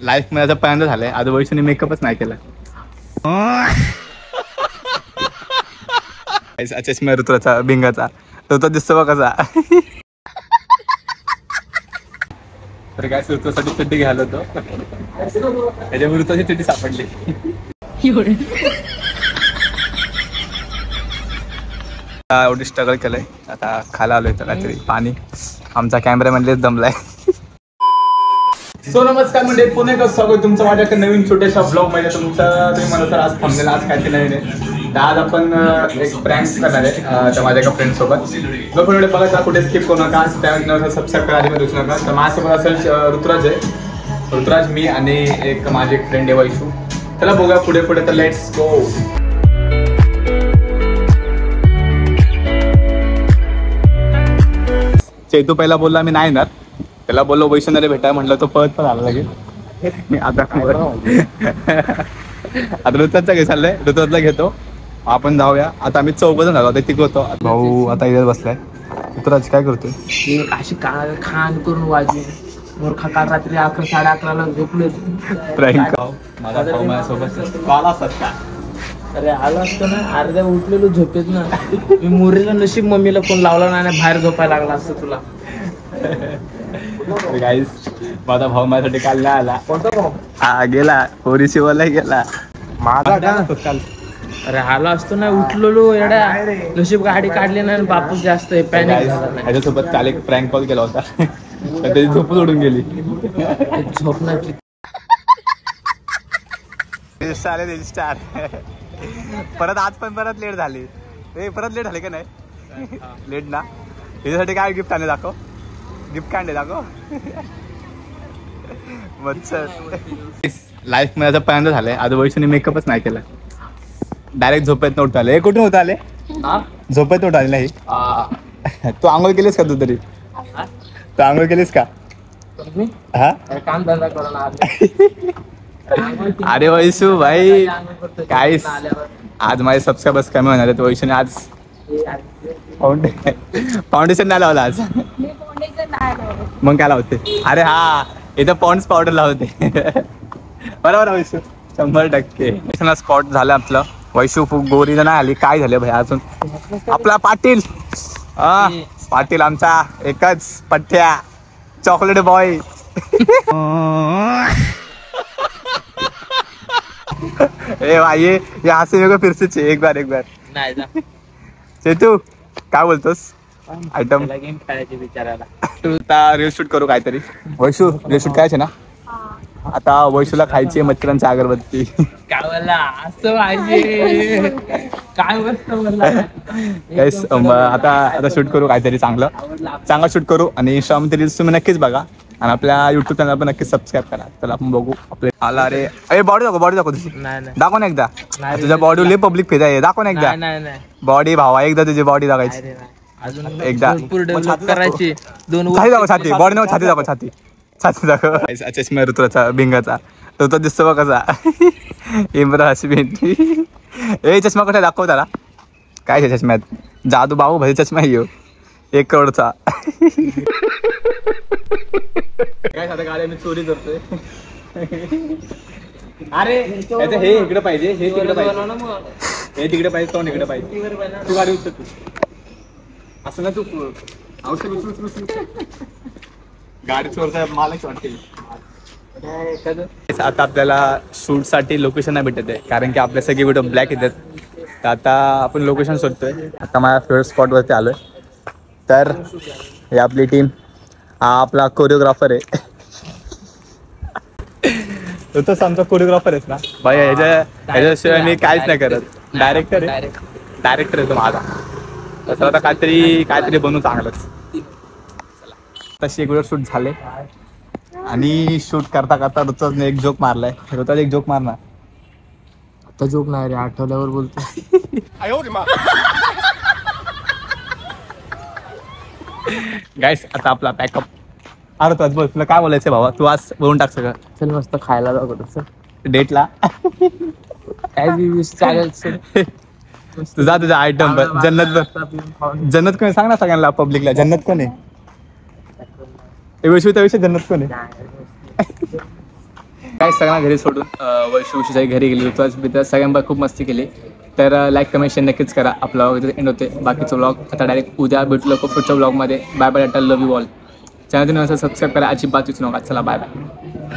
Life मध्ये आता पहिल्यांदा झालंय. आज वैशूने मेकअपच नाही केला. चष्मा ऋतूचा भिंगाचा ऋतू दिसतो बघ कसा. तर काय ऋतूसाठी चड्डी घ्यायला होतो त्याच्यामुळे ऋतूची चड्डी सापडली. एवढी स्ट्रगल केलंय. आता खायला आलोय तर काहीतरी पाणी. आमचा कॅमेरामॅनलेच दमलाय. सो नमस्कार म्हणजे पुन्हा एकदा स्वागत तुमचं माझ्या नवीन छोट्याशा ब्लॉग मध्ये. तुमचं तुम्ही मला सर आज थांबलेलं आज काहीतरी नवीन आहे. तर आज आपण एक प्रँक करणार आहे तर माझ्या एका फ्रेंड सोबत. जो पण बघा कुठे स्किप करू नका. त्यानंतर सबस्क्राईब करायला पण विसरू नका. तर माझ्यासोबत असेल ऋतुराज आहे. ऋतुराज मी आणि एक माझी एक फ्रेंड आहे वैशू. चला बघूया पुढे पुढे. तर लेट्स गो. चेतू पहिला बोलला मी नाही येणार. त्याला बोललो वैष्णवने भेटाय म्हटलं तो पळत पण आला लागेल. मी आता ऋतुराजचा घे चाललंय. ऋतुराजला घेतो आपण जाऊया. आता आम्ही 4 जण झालो. तिघ होतो. भाऊ आता इथे बसलाय. ऋतुराज काय करतोय? अशी खान करून वाजवी मूर्खा. काल रात्री 11 11:30ला झोपले. प्रँक माझा भाऊ माझ्यासोबत आला असता. अरे आलो असतो ना. अर्ध्या उठलेलो झोपेत ना. मी मुरीला नशीब मम्मीला फोन लावला नाही बाहेर झोपायला लागला असतं तुला. गाईस माझा भाऊ माझ्यासाठी काल नाही आला. कोणता भाऊ? हा गेला पोरी शिवायला गेला. माझा काल अरे आलो असतो ना. उठलेलो एवढ्या नशीब गाडी काढली नाही. बापूस जास्त पॅनिक ह्याच्यासोबत काल एक प्रँक कॉल केला होता. त्याची झोप उडून गेली. झोपण्याची स्टार परत आज पण परत लेट झाली. परत लेट झाले का नाही? लेट ना. त्याच्यासाठी काय गिफ्ट आणले दाखव. गिफ्ट काय आणले दाखव. मच्छर लाईफ मध्ये आता पहिल्यांदा झालंय. आज वैशूने मेकअपच नाही केला. डायरेक्ट झोपेत नव्हतं आले. कुठून होतं आले? झोपेत नव्हतं आले नाही. तू आंघोळ केलीस का? तू तरी तू आंघोळ केलीस का? हा काम धंदा करून. अरे वैशू भाई काय आज माझे सबस्क्रायबर्स कमी होणार आहेत. वैशूने आज फाउंडेशन नाही लावलं आज. मग काय लावते? अरे हा इथं पॉन्ड्स पावडर लावते. बरोबर वैशू 100%. स्पॉट झालं आपलं. वैशू खूप गोरी नाही आली. काय झालं भाई अजून? आपला पाटील पाटील आमचा एकच पठ्ठ्या चॉकलेट बॉय. ए भाई ये हसे मेरे को फिर से एक बार नाही. चेतू काय बोलतोस? आयटम गेम खेळायची विचारायला. आता रील शूट करू काहीतरी. वैशू रील शूट करायचे ना. आता वैशूला खायची मच्छरांची अगरबत्ती. काय बोलला असं पाहिजे. काय बसतं बोलला. आता शूट करू काहीतरी चांगलं शूट करू. आणि इंस्टाग्रामचे रील्स तुम्ही नक्कीच बघा. आणि आपल्या युट्यूब चॅनल पण नक्कीच सबस्क्राईब करा. तर आपण बघू आपले आला. अरे बॉडी दाखव तुझी. दाखव ना एकदा. तुझ्या बॉडी लय पब्लिक फिदा आहे. दाखव ना एकदा बॉडी भावा. एकदा तुझी बॉडी दाखवायची अजून एकदा. करायची. 2 छाती दाखव. छाती बॉडी नको. छाती दाखव. छाती दाखव. चष्मा ऋतूचा भिंगाचा ऋतू दिसतो बघ कसा. इम्रान हाशमी. ए चष्मा कुठे दाखव त्याला. काय चष्म्यात जादू बाबू भाई चष्मा येऊ 1 करोडचा. काय आता गाडी मी चोरी करतोय. अरे हे इकडे पाहिजे. हे तिकडे पाहिजे. हे तिकडे पाहिजे. तो इकडे पाहिजे. तू गाडी उचल. तू असं ना. तू औषध गाडी चोरता मालच वाटते. आता आपल्याला शूट साठी लोकेशन नाही भेटत आहे. कारण की आपल्या सगळे व्हिडिओ ब्लॅक येतात. तर आता आपण लोकेशन शोधतोय. आता माझ्या फेवरेट स्पॉट वरती आलोय. तर ही आपली टीम. हा आपला कोरिओग्राफर आहे. तोच आमचा कोरिओग्राफर आहेस ना भाई. ह्याच्याशिवाय मी काहीच नाही करत. डायरेक्टर आहे तो माझा. तसं आता काहीतरी बनवू चांगलंच. तशी एक वेळ शूट झाले. आणि शूट करता ऋतुराजने एक जोक मारलाय. ऋतुराज एक जोक मारणार. आता जोक नाही रे. आठवल्यावर बोलतो. गाईस आता आपला पॅकअप. अरे तू बोल. तुला काय बोलायचं भावा? तू आज बोलून टाक सगळं. चल मस्त खायला जाऊ डेटला. काय चालेल. तुझा आयटम जन्नत कोण सांग ना सगळ्यांना पब्लिकला. जन्नत कोण आहे? विषय जन्नत कोण आहे? काय सगळ्यांना घरी सोडून वैशूच्या घरी गेली होतं सगळ्यांना खूप मस्ती केली. तर लाईक कमेंट शेअर नक्कीच करा. आपला व्लॉग एंड होते. बाकीचं व्लॉग आता डायरेक्ट उद्या भेटू लोक पुढच्या व्लॉगमध्ये. Bye bye. Love you all. Channel तुम्ही असं सबस्क्राईब करा. अजिबात विसरू नका. चला बाय बाय.